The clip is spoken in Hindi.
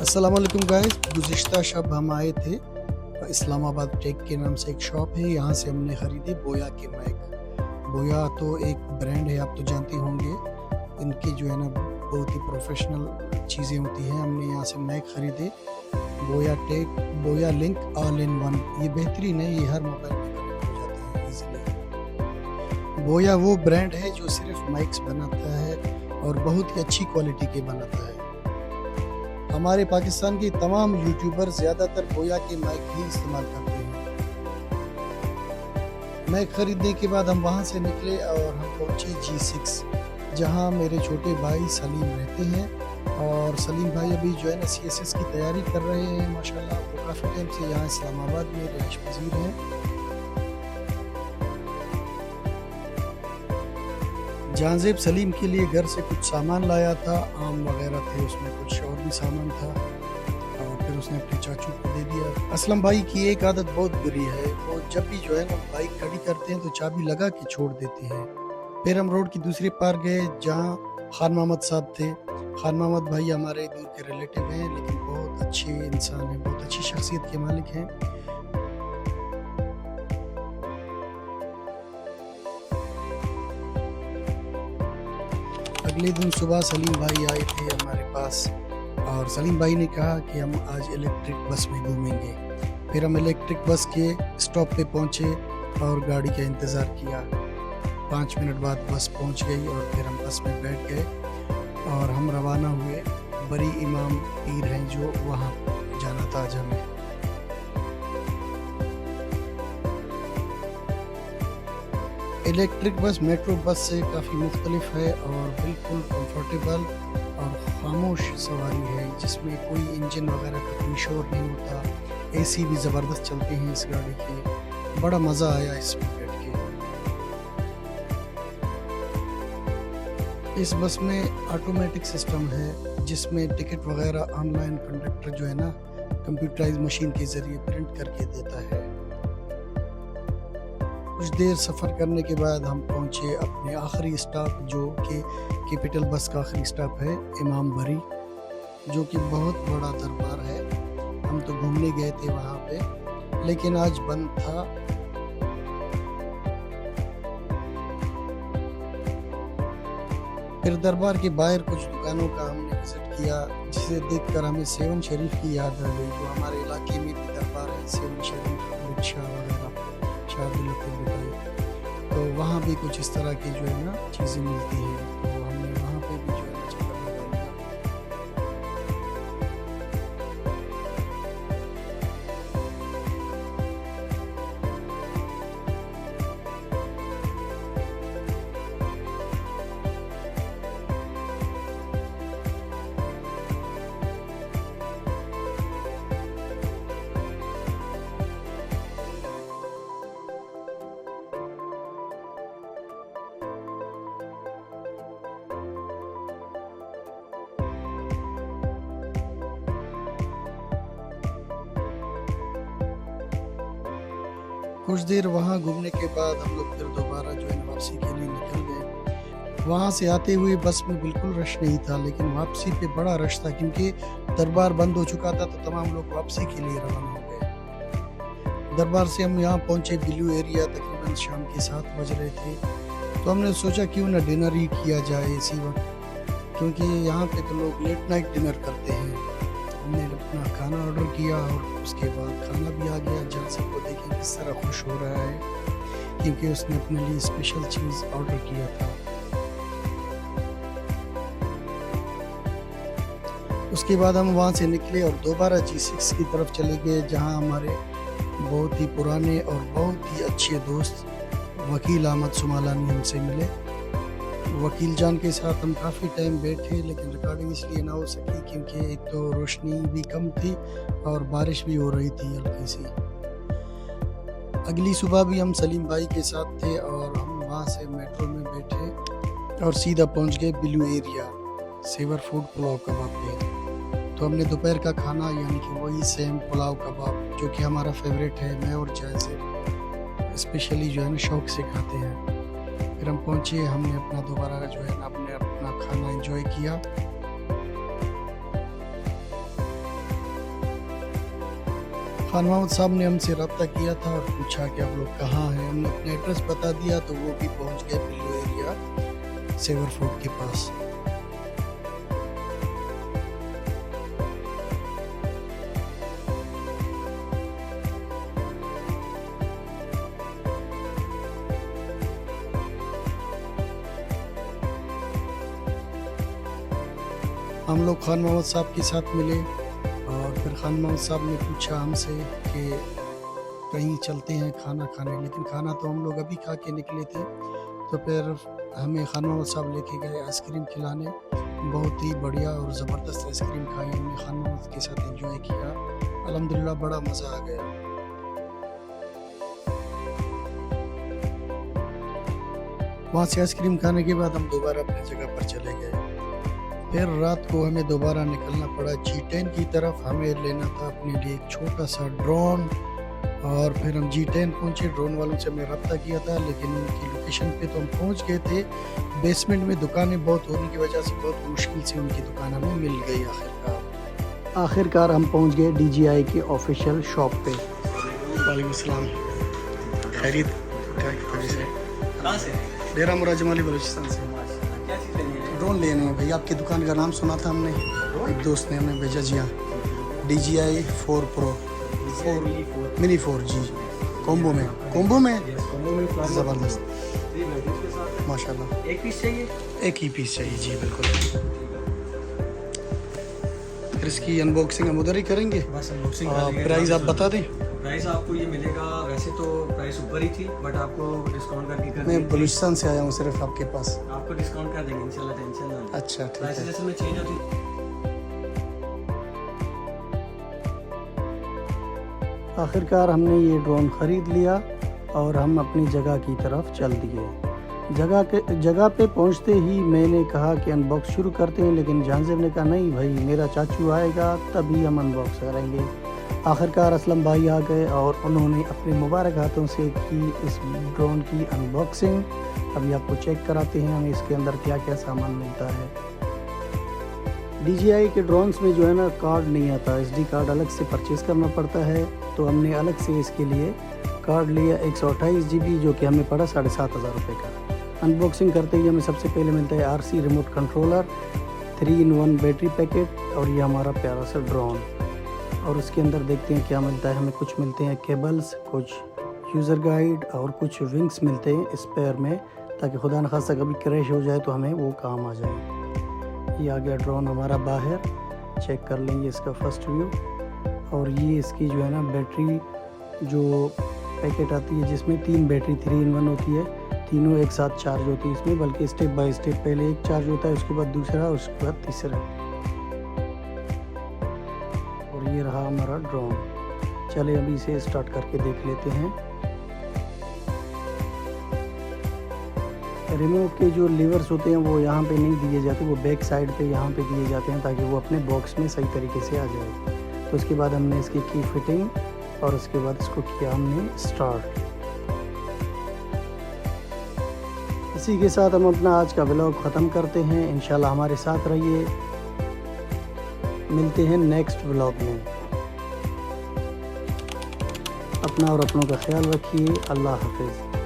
अस्सलाम वालेकुम गाइस। गुज़िश्ता शब हम आए थे इस्लामाबाद टेक के नाम से एक शॉप है, यहाँ से हमने ख़रीदे बोया के माइक। बोया तो एक ब्रांड है, आप तो जानते होंगे। इनकी जो है ना बहुत ही प्रोफेशनल चीज़ें होती हैं। हमने यहाँ से माइक ख़रीदे बोया टेक, बोया लिंक ऑल इन वन। ये बेहतरीन है, ये हर मोबाइल में कनेक्ट हो जाते हैं ईज़िली। बोया वो ब्रांड है जो सिर्फ माइक्स बनाता है और बहुत ही अच्छी क्वालिटी के बनाता है। हमारे पाकिस्तान के तमाम यूट्यूबर ज़्यादातर बोया के माइक ही इस्तेमाल करते हैं। माइक ख़रीदने के बाद हम वहाँ से निकले और हम पहुँचे G6, जहाँ मेरे छोटे भाई सलीम रहते हैं। और सलीम भाई अभी जो है ना CSS की तैयारी कर रहे हैं माशाल्लाह। वो काफ़ी टाइम से यहाँ इस्लामाबाद में रिहाइश पजीर हैं। जहांजेब सलीम के लिए घर से कुछ सामान लाया था, आम वगैरह थे, उसमें कुछ और भी सामान था और फिर उसने अपने चाचू को दे दिया। असलम भाई की एक आदत बहुत बुरी है, वो जब भी जो है ना बाइक खड़ी करते हैं तो चाबी लगा के छोड़ देते हैं। फिर हम रोड की दूसरी पार गए जहाँ खान मोहम्मद साहब थे। खान मोहम्मद भाई हमारे दूर के रिलेटिव हैं, लेकिन बहुत अच्छे इंसान हैं, बहुत अच्छी शख्सियत के मालिक हैं। अगले दिन सुबह सलीम भाई आए थे हमारे पास और सलीम भाई ने कहा कि हम आज इलेक्ट्रिक बस में घूमेंगे। फिर हम इलेक्ट्रिक बस के स्टॉप पे पहुंचे और गाड़ी का इंतज़ार किया। 5 मिनट बाद बस पहुंच गई और फिर हम बस में बैठ गए और हम रवाना हुए। बड़ी इमाम पीर हैं जो वहाँ जाना था आज हमें। इलेक्ट्रिक बस मेट्रो बस से काफ़ी मुख्तलिफ है और बिल्कुल कंफर्टेबल और खामोश सवारी है, जिसमें कोई इंजन वगैरह का कोई शोर नहीं होता। AC भी ज़बरदस्त चलते हैं इस गाड़ी के। बड़ा मज़ा आया इसमें बैठ के। इस बस में ऑटोमेटिक सिस्टम है जिसमें टिकट वगैरह ऑनलाइन कंडक्टर जो है ना कंप्यूटराइज मशीन के ज़रिए प्रिंट करके देता है। कुछ देर सफ़र करने के बाद हम पहुंचे अपने आखिरी स्टॉप, जो कि कैपिटल बस का आखिरी स्टॉप है इमाम बरी, जो कि बहुत बड़ा दरबार है। हम तो घूमने गए थे वहाँ पे, लेकिन आज बंद था। फिर दरबार के बाहर कुछ दुकानों का हमने विजिट किया, जिसे देखकर हमें सेवन शरीफ की याद आ गई, जो हमारे इलाके में भी दरबार है, सेवन शरीफ, रिक्शा वगैरह, तो वहाँ भी कुछ इस तरह की जो है ना चीज़ें मिलती हैं, तो हमने वहाँ पे भी जो है ना चक्कर लगा लिया। कुछ देर वहाँ घूमने के बाद हम लोग फिर दोबारा जो है वापसी के लिए निकल गए। वहाँ से आते हुए बस में बिल्कुल रश नहीं था, लेकिन वापसी पे बड़ा रश था, क्योंकि दरबार बंद हो चुका था, तो तमाम लोग वापसी के लिए रवाना हो गए। दरबार से हम यहाँ पहुँचे ब्लू एरिया, तकरीबन शाम के 7 बज रहे थे। तो हमने सोचा क्यों ना डिनर ही किया जाए इसी वक्त, क्योंकि यहाँ पे तो लोग लेट नाइट डिनर करते हैं। हमने अपना खाना ऑर्डर किया और उसके बाद खाना भी आ गया। जैसे को देखें किस तरह खुश हो रहा है, क्योंकि उसने अपने लिए स्पेशल चीज़ ऑर्डर किया था। उसके बाद हम वहाँ से निकले और दोबारा G6 की तरफ चले गए, जहाँ हमारे बहुत ही पुराने और बहुत ही अच्छे दोस्त वकील अहमद सुमालानी हमसे मिले। वकील जान के साथ हम काफ़ी टाइम बैठे, लेकिन रिकॉर्डिंग इसलिए ना हो सकी क्योंकि एक तो रोशनी भी कम थी और बारिश भी हो रही थी हल्की सी। अगली सुबह भी हम सलीम भाई के साथ थे और हम वहाँ से मेट्रो में बैठे और सीधा पहुँच गए ब्लू एरिया सेवर फूड पुलाव कबाब पे। तो हमने दोपहर का खाना यानी कि वही सेम पुलाव कबाब, जो कि हमारा फेवरेट है, मैं और जैसे स्पेशली जो है ना शौक से खाते हैं। फिर हम पहुँचे, हमने अपना दोबारा जो है ना अपना खाना एंजॉय किया। खान मोहम्मद साहब ने हमसे रब्ता किया था और पूछा कि आप लोग कहाँ हैं। हमने अपना एड्रेस बता दिया तो वो भी पहुंच गए पिल्लू एरिया सेवर फूड के पास। हम लोग खान मोहम्मद साहब के साथ मिले और फिर खान मोहम्मद साहब ने पूछा हमसे कि कहीं चलते हैं खाना खाने, लेकिन खाना तो हम लोग अभी खा के निकले थे। तो फिर हमें खान मोहम्मद साहब लेके गए आइसक्रीम खिलाने। बहुत ही बढ़िया और ज़बरदस्त आइसक्रीम खाई हमने, खान मोहम्मद के साथ एंजॉय किया। अल्हम्दुलिल्लाह बड़ा मज़ा आ गया। वहाँ से आइसक्रीम खाने के बाद हम दोबारा अपनी जगह पर चले गए। फिर रात को हमें दोबारा निकलना पड़ा G10 की तरफ। हमें लेना था अपने लिए एक छोटा सा ड्रोन और फिर हम G10 पहुंचे। ड्रोन वालों से हमने रब्ता किया था, लेकिन उनकी लोकेशन पे तो हम पहुंच गए थे। बेसमेंट में दुकानें बहुत होने की वजह से बहुत मुश्किल से उनकी दुकान हमें मिल गई। आखिरकार हम पहुंच गए DJI के ऑफिशियल शॉप पे। वालेकुम सलाम। खैरियत? कहाँ से? डेरा मुराजमाली बलूचिस्तान से। ड्रोन लेने हैं भाई, आपकी दुकान का नाम सुना था हमने, एक दोस्त ने हमें भेजा। जी हाँ, DJI 4 Pro 4 मिनी 4 जी, कॉम्बो में ज़बरदस्त माशाल्लाह। एक पीस चाहिए? एक ही पीस चाहिए जी, बिल्कुल। फिर इसकी अनबॉक्सिंग हम उधर ही करेंगे। बस अनबॉक्सिंग प्राइस आप बता दें। प्राइस आपको ये मिलेगा, वैसे तो प्राइस ऊपर ही थी बट आपको डिस्काउंट करके मैं बलूचिस्तान से आया हूँ सिर्फ आपके पास। आपको डिस्काउंट कर देंगे इंशाल्लाह, टेंशन ना। अच्छा ठीक है। जैसे में चेंज होती। आखिरकार हमने ये ड्रोन ख़रीद लिया और हम अपनी जगह की तरफ चल दिए। जगह पे पहुंचते ही मैंने कहा कि अनबॉक्स शुरू करते हैं, लेकिन जानजेब ने कहा नहीं भाई, मेरा चाचू आएगा तभी हम अनबॉक्स करेंगे। आखिरकार असलम भाई आ गए और उन्होंने अपने मुबारक हाथों से की इस ड्रोन की अनबॉक्सिंग। अभी आपको चेक कराते हैं हमें इसके अंदर क्या क्या सामान मिलता है। DJI के ड्रोन्स में जो है ना, कार्ड नहीं आता, SD कार्ड अलग से परचेज़ करना पड़ता है। तो हमने अलग से इसके लिए कार्ड लिया 128 GB, जो कि हमें पड़ा 7,500 रुपये का। अनबॉक्सिंग करते ही हमें सबसे पहले मिलता है RC remote controller, 3-in-1 battery packet और ये हमारा प्यारा सा ड्रोन। और उसके अंदर देखते हैं क्या मिलता है हमें। कुछ मिलते हैं केबल्स, कुछ यूज़र गाइड और कुछ विंग्स मिलते हैं स्पेयर में, ताकि खुदा न खास्ता कभी क्रैश हो जाए तो हमें वो काम आ जाए। ये आ गया ड्रोन हमारा बाहर, चेक कर लेंगे इसका फर्स्ट व्यू। और ये इसकी जो है ना बैटरी जो पैकेट आती है, जिसमें 3 बैटरी 3-in-1 होती है, तीनों एक साथ चार्ज होती है इसमें, बल्कि स्टेप बाय स्टेप पहले एक चार्ज होता है, उसके बाद दूसरा और उसके बाद तीसरा। और ये रहा हमारा ड्रोन। चले अभी इसे स्टार्ट करके देख लेते हैं। रिमोट के जो लीवर्स होते हैं वो यहाँ पे नहीं दिए जाते, वो बैक साइड पे यहाँ पे दिए जाते हैं, ताकि वो अपने बॉक्स में सही तरीके से आ जाए। तो उसके बाद हमने इसकी की फिटिंग और उसके बाद इसको किया हमने स्टार्ट। इसी के साथ हम अपना आज का व्लॉग ख़त्म करते हैं। इंशाल्लाह हमारे साथ रहिए, मिलते हैं नेक्स्ट व्लॉग में। अपना और अपनों का ख्याल रखिए। अल्लाह हाफिज़।